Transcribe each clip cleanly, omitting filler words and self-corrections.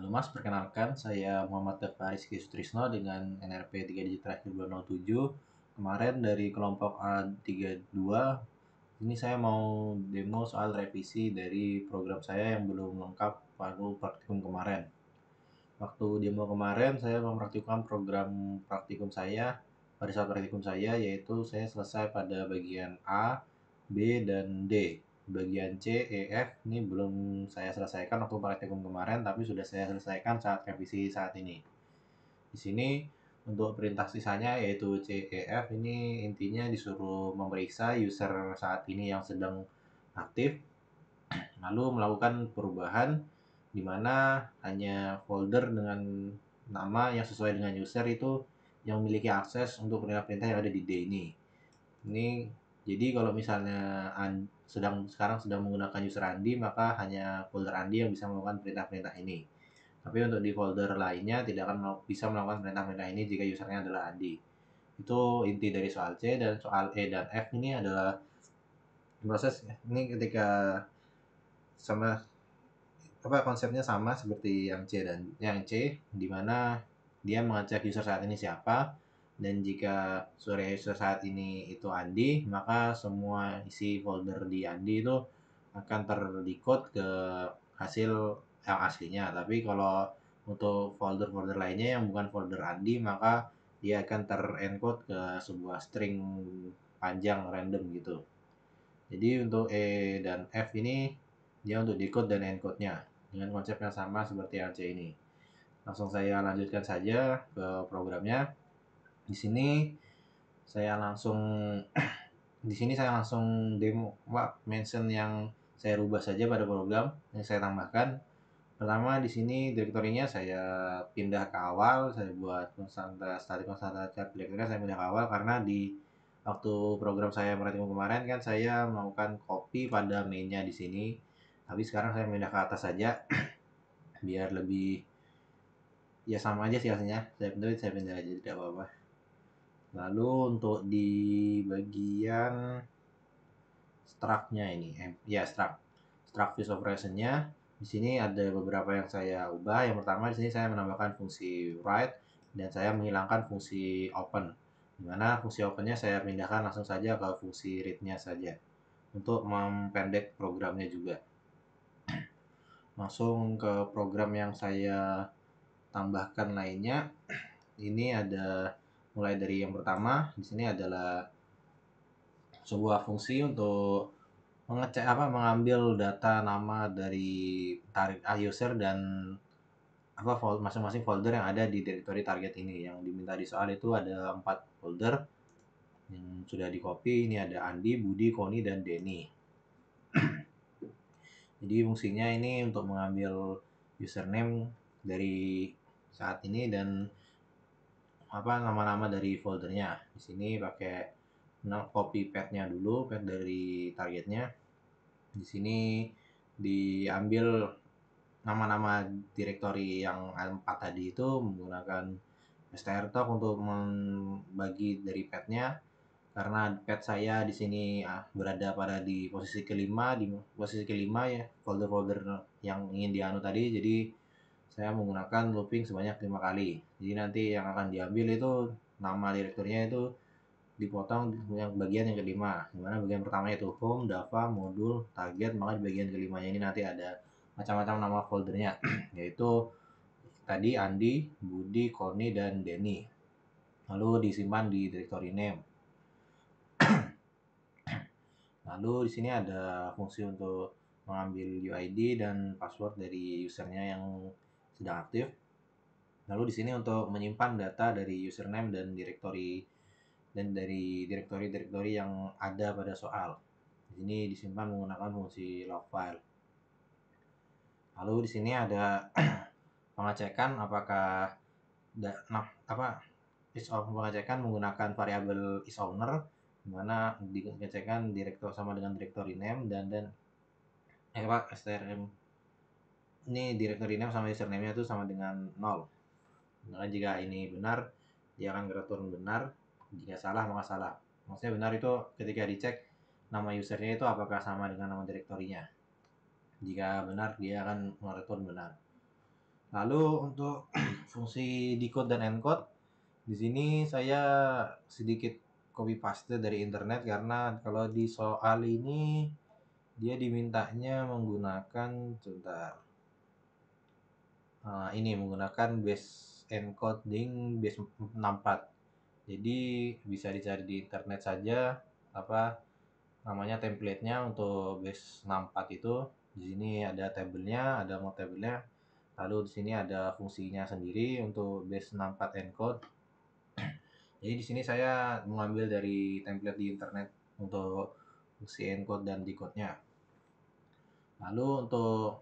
Halo Mas, perkenalkan saya Muhammad Dava Rizky Sutrisno dengan NRP 3 digit terakhir 207. Kemarin dari kelompok A32, ini saya mau demo soal revisi dari program saya yang belum lengkap waktu praktikum kemarin. Waktu demo kemarin saya mempraktikkan program praktikum saya, pada saat praktikum saya yaitu saya selesai pada bagian A, B, dan D. Bagian C, E, F ini belum saya selesaikan waktu praktikum kemarin, tapi sudah saya selesaikan saat revisi saat ini. Di sini untuk perintah sisanya yaitu C, E, F ini intinya disuruh memeriksa user saat ini yang sedang aktif, lalu melakukan perubahan di mana hanya folder dengan nama yang sesuai dengan user itu yang memiliki akses untuk perintah-perintah yang ada di D ini. Ini jadi kalau misalnya sekarang sedang menggunakan user Andi, maka hanya folder Andi yang bisa melakukan perintah-perintah ini. Tapi untuk di folder lainnya tidak akan bisa melakukan perintah-perintah ini jika usernya adalah Andi. Itu inti dari soal C. Dan soal E dan F ini adalah proses ini ketika sama konsepnya sama seperti yang C dan yang C, di mana dia mengecek user saat ini siapa, dan jika sore user saat ini itu Andi, maka semua isi folder di Andi itu akan terdecode ke hasil yang aslinya. Tapi kalau untuk folder-folder lainnya yang bukan folder Andi, maka dia akan terencode ke sebuah string panjang random gitu. Jadi untuk E dan F ini dia untuk decode dan encode-nya dengan konsep yang sama seperti yang C ini. Langsung saya lanjutkan saja ke programnya. Di sini saya langsung demo mention yang saya rubah saja pada program yang saya tambahkan. Pertama di sini direktorinya saya pindah ke awal, saya buat static constanta chart direktorinya saya pindah ke awal karena di waktu program saya praktikum kemarin kan saya melakukan copy pada mainnya di sini. Tapi sekarang saya pindah ke atas saja biar lebih ya sama aja sih hasilnya. Saya pindah aja tidak apa-apa. Lalu untuk di bagian struct-nya ini, ya struct views operation-nya di sini ada beberapa yang saya ubah. Yang pertama di sini saya menambahkan fungsi write dan saya menghilangkan fungsi open. Dimana fungsi open-nya saya pindahkan langsung saja ke fungsi read-nya saja untuk mempendek programnya juga. Langsung ke program yang saya tambahkan lainnya. Ini ada mulai dari yang pertama, di sini adalah sebuah fungsi untuk mengambil data nama dari user dan masing-masing folder yang ada di direktori target ini. Yang diminta di soal itu ada 4 folder yang sudah di copy. Ini ada Andi, Budi, Koni, dan Denny. Jadi fungsinya ini untuk mengambil username dari saat ini dan nama-nama dari foldernya. Di sini pakai copy path-nya dulu, path dari targetnya. Di sini diambil nama-nama direktori yang 4 tadi itu menggunakan strtalk untuk membagi dari path-nya. Karena path saya di sini berada di posisi kelima, ya folder-folder yang ingin dianu tadi. Jadi saya menggunakan looping sebanyak 5 kali. Jadi nanti yang akan diambil itu nama direkturnya itu dipotong yang bagian yang kelima. Dimana bagian pertamanya itu home, Dava, modul, target. Maka di bagian kelimanya ini nanti ada macam-macam nama foldernya. Yaitu tadi Andi, Budi, Koni, dan Denny. Lalu disimpan di directory name. Lalu di sini ada fungsi untuk mengambil UID dan password dari usernya yang sedang aktif. Lalu di sini untuk menyimpan data dari username dan dari direktori yang ada pada soal. Di sini disimpan menggunakan fungsi log file. Lalu di sini ada pengecekan apakah pengecekan menggunakan variabel isOwner, di mana dicekkan sama dengan directory name dan strm ini directory name sama username-nya itu sama dengan 0. Maka jika ini benar, dia akan return benar. Jika salah, maka salah. Maksudnya benar itu ketika dicek nama usernya itu apakah sama dengan nama direktorinya. Jika benar, dia akan return benar. Lalu untuk fungsi decode dan encode, di sini saya sedikit copy paste dari internet karena kalau di soal ini dia dimintanya menggunakan sebentar. Ini menggunakan base encoding base 64. Jadi bisa dicari di internet saja apa namanya template-nya untuk base 64 itu. Di sini ada tabelnya, ada mau tabelnya. Lalu di sini ada fungsinya sendiri untuk base 64 encode. Jadi di sini saya mengambil dari template di internet untuk fungsi encode dan decode-nya. Lalu untuk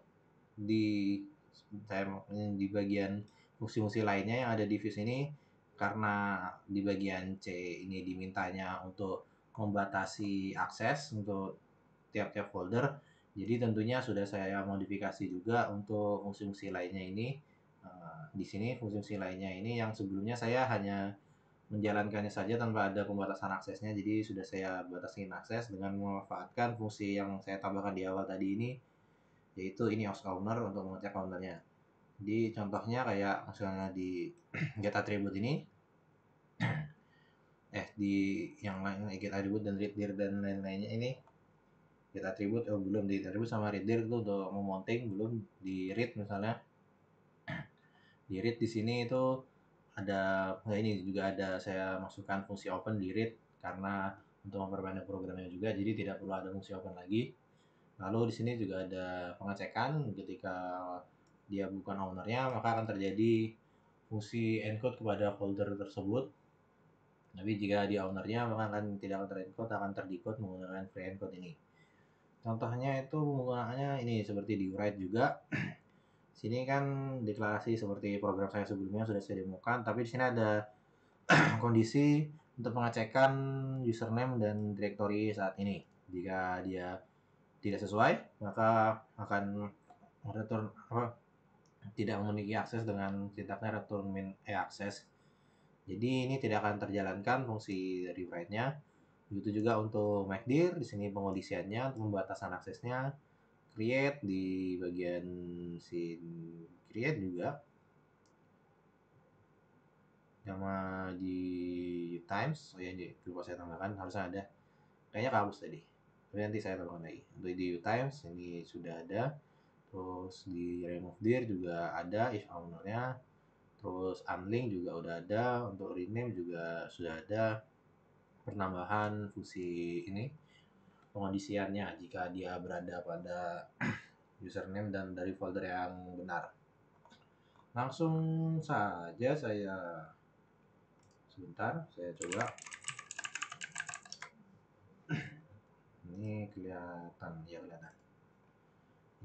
di di bagian fungsi-fungsi lainnya yang ada di views ini, karena di bagian C ini dimintanya untuk membatasi akses untuk tiap-tiap folder, jadi tentunya sudah saya modifikasi juga untuk fungsi-fungsi lainnya ini. Di sini fungsi-fungsi lainnya ini yang sebelumnya saya hanya menjalankannya saja tanpa ada pembatasan aksesnya, jadi sudah saya batasin akses dengan memanfaatkan fungsi yang saya tambahkan di awal tadi ini, yaitu ini os counter untuk mengecek counternya. Di contohnya kayak misalnya di get attribute ini, di yang lain get attribute dan read dir dan lain-lainnya ini, get attribute belum di attribute sama read dir itu untuk memounting, belum di read misalnya. Di read di sini itu ada ini juga ada saya masukkan fungsi open di read karena untuk memperbanyak programnya juga, jadi tidak perlu ada fungsi open lagi. Lalu di sini juga ada pengecekan ketika dia bukan ownernya maka akan terjadi fungsi encode kepada folder tersebut. Tapi jika di ownernya maka akan tidak akan terencode, akan terdecode menggunakan free encode ini. Contohnya itu penggunaannya ini seperti di write juga. Sini kan deklarasi seperti program saya sebelumnya sudah saya demokan, tapi di sini ada kondisi untuk pengecekan username dan directory saat ini. Jika dia tidak sesuai, maka akan return tidak memiliki akses dengan sintaksnya return min access. Jadi ini tidak akan terjalankan fungsi dari write-nya. Begitu juga untuk make-dir, di sini pengondisiannya untuk pembatasan aksesnya. Create di bagian scene create juga. Sama di times, oh ya lupa saya tambahkan, harusnya ada. Kayaknya kabus tadi. Tapi nanti saya tambahkan lagi. Untuk di times ini sudah ada. Terus di remove dir juga ada if ownernya. Terus unlink juga udah ada. Untuk rename juga sudah ada penambahan fungsi ini pengondisiannya jika dia berada pada username dan dari folder yang benar. Langsung saja saya sebentar saya coba. Ini kelihatan ya, kelihatan.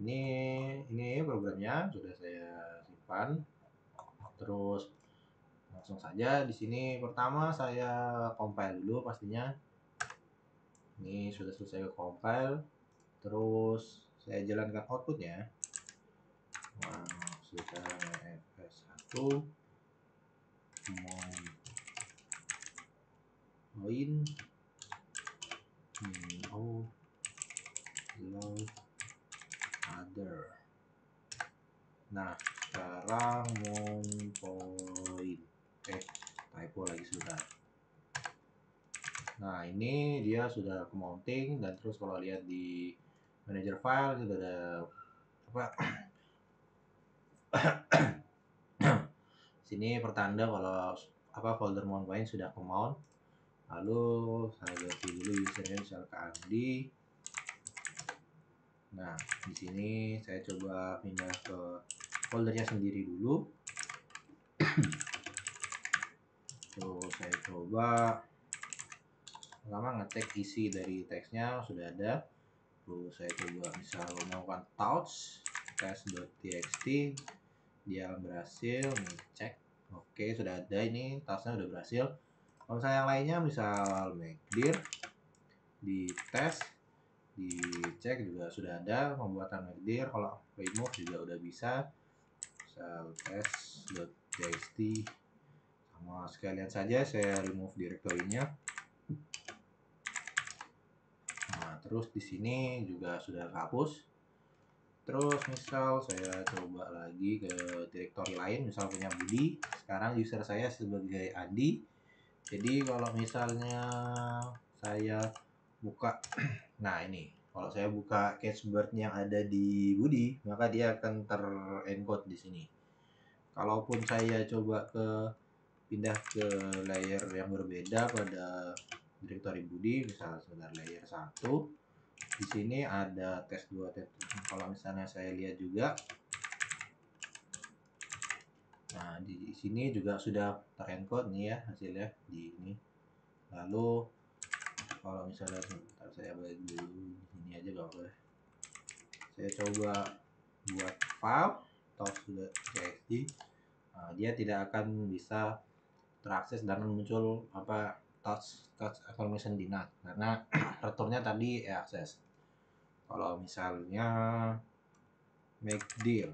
Ini programnya sudah saya simpan. Terus langsung saja di sini pertama saya compile dulu pastinya. Ini sudah selesai compile. Terus saya jalankan outputnya. Sudah fs1 join load other. Nah sekarang point typo lagi sudah. Nah ini dia sudah ke mounting, dan terus kalau lihat di manager file sudah ada apa sini pertanda kalau folder mount point sudah ke mount. Lalu saya ganti dulu username misalkan Andi. Nah di sini saya coba pindah ke foldernya sendiri dulu. Terus saya coba pertama ngecek isi dari teksnya sudah ada. Terus saya coba misal melakukan touch test.txt, dia berhasil. Nih cek, oke sudah ada, ini touchnya udah berhasil. Kalau misalnya yang lainnya misal make-dir di tes dicek juga sudah ada pembuatan make-dir. Kalau remove juga udah bisa, misal test.txt sama sekalian saja saya remove direktorinya. Nah terus di sini juga sudah hapus. Terus misal saya coba lagi ke direktori lain, misal punya Budi. Sekarang user saya sebagai Andi. Jadi kalau misalnya saya buka, nah ini, kalau saya buka catchbird yang ada di Budi, maka dia akan terencode di sini. Kalaupun saya coba pindah ke layer yang berbeda pada direktori Budi, misalnya sebentar layer 1. Di sini ada tes 2, tes 3. Kalau misalnya saya lihat juga, nah di sini juga sudah terencode nih ya hasilnya di ini. Lalu kalau misalnya sebentar saya balik dulu di sini aja gak boleh. Saya coba buat file touch.txt. Nah, dia tidak akan bisa terakses dan muncul apa touch information denied karena returnnya tadi akses. Kalau misalnya make deal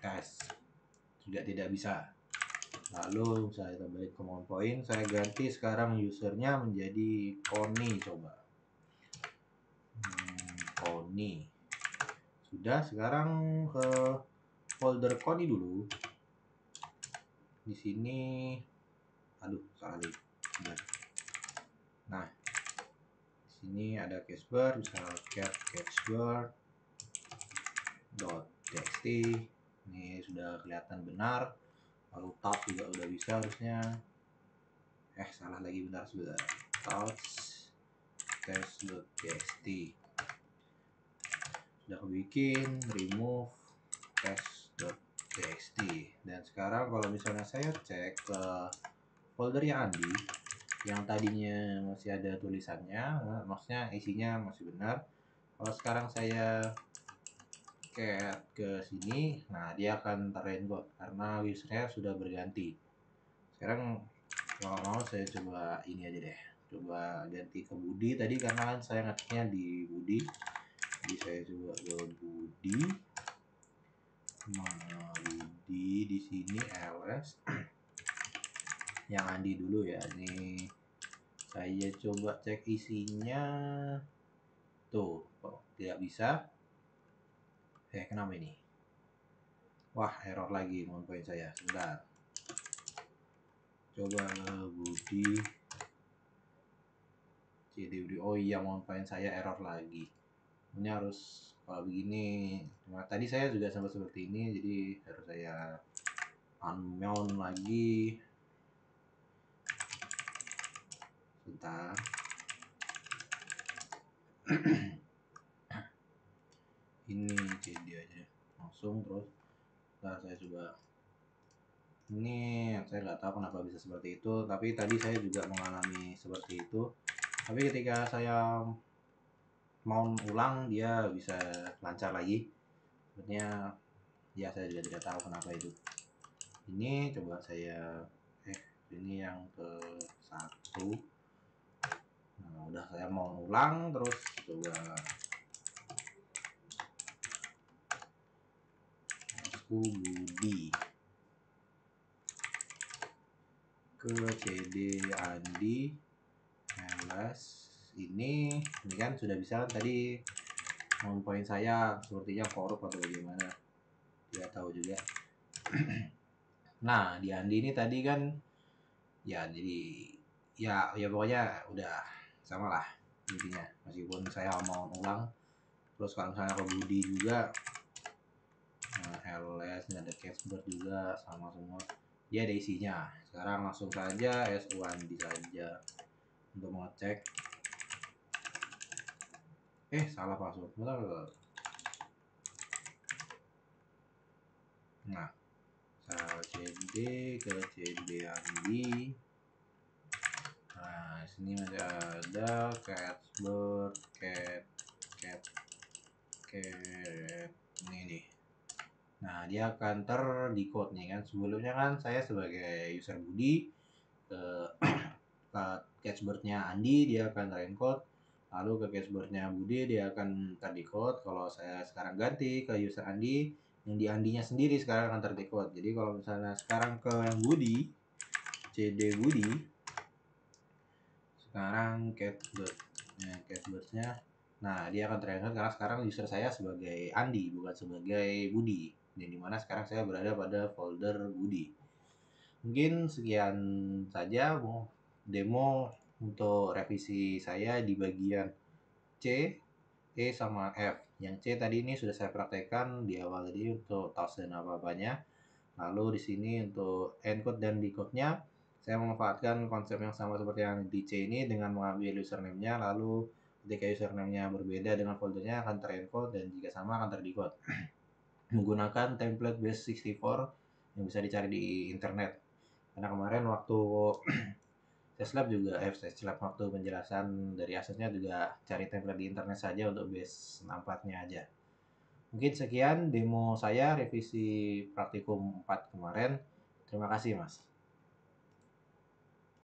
test juga tidak bisa. Lalu saya balik ke command point, saya ganti sekarang usernya menjadi Koni. Coba Koni sudah. Sekarang ke folder Koni dulu. Di sini aduh salah lagi. Nah di sini ada catchbird, misal cat catchbird .txt. Ini sudah kelihatan benar. Lalu tab juga udah bisa harusnya. Salah lagi, bentar sebentar. Touch test.txt sudah bikin. Remove test.txt. Dan sekarang kalau misalnya saya cek ke foldernya Andi yang tadinya masih ada tulisannya, maksudnya isinya masih benar. Kalau sekarang saya cat ke sini, nah dia akan terencode karena usernya sudah berganti. Sekarang kalau mau saya coba ini aja deh, coba ganti ke Budi tadi karena kan saya ngetiknya di Budi. Jadi saya coba ke Budi. Nah, Budi di sini ls yang Andi dulu ya. Ini saya coba cek isinya. Tuh, kok tidak bisa. Kenapa ini? Wah, error lagi mohon poin saya. Sebentar. Coba Budi. Budi. Oh iya, mohon poin saya error lagi. Ini harus kalau begini. Nah, tadi saya juga sempat seperti ini, jadi harus saya unmount lagi. Bentar. Ini CD aja langsung. Terus nah saya coba ini, saya nggak tahu kenapa bisa seperti itu, tapi tadi saya juga mengalami seperti itu. Tapi ketika saya mau ulang dia bisa lancar lagi. Sebenarnya ya saya juga tidak tahu kenapa itu. Ini coba saya ini yang ke 1. Nah, udah saya mau ulang terus coba Budi ke CD Andi ls ini kan sudah bisa kan tadi. Poin saya sepertinya korup atau bagaimana tidak tahu juga. Nah di Andi ini tadi kan ya, jadi ya pokoknya udah sama lah intinya, meskipun saya mau ulang. Terus kalau misalnya ke Budi juga ls ini ada catchbird juga sama semua, dia ada isinya. Sekarang langsung saja S1 saja untuk mengecek. Salah password. Nah saya cd ke cd Andi. Nah sini masih ada catchbird cat ini nih. Nah dia akan terdecode nih kan. Sebelumnya kan saya sebagai user Budi ke catchbirdnya Andi dia akan terencode, lalu ke catchbirdnya Budi dia akan terdecode. Kalau saya sekarang ganti ke user Andi, yang di Andinya sendiri sekarang akan terdecode. Jadi kalau misalnya sekarang ke yang Budi, cd Budi, sekarang catchbirdnya Nah, dia akan terencode karena sekarang user saya sebagai Andi, bukan sebagai Budi. Dan dimana sekarang saya berada pada folder Budi. Mungkin sekian saja demo untuk revisi saya di bagian C, E, sama F. Yang C tadi ini sudah saya praktekkan di awal tadi untuk task dan apa-apanya. Lalu di sini untuk encode dan decode-nya, saya memanfaatkan konsep yang sama seperti yang di C ini dengan mengambil username-nya, lalu ketika username-nya berbeda dengan foldernya akan terencode dan jika sama akan terdecode. Menggunakan template base64 yang bisa dicari di internet. Karena kemarin waktu Seslab juga, Seslab waktu penjelasan dari asetnya juga cari template di internet saja untuk base 64-nya aja. Mungkin sekian demo saya revisi praktikum 4 kemarin. Terima kasih, Mas.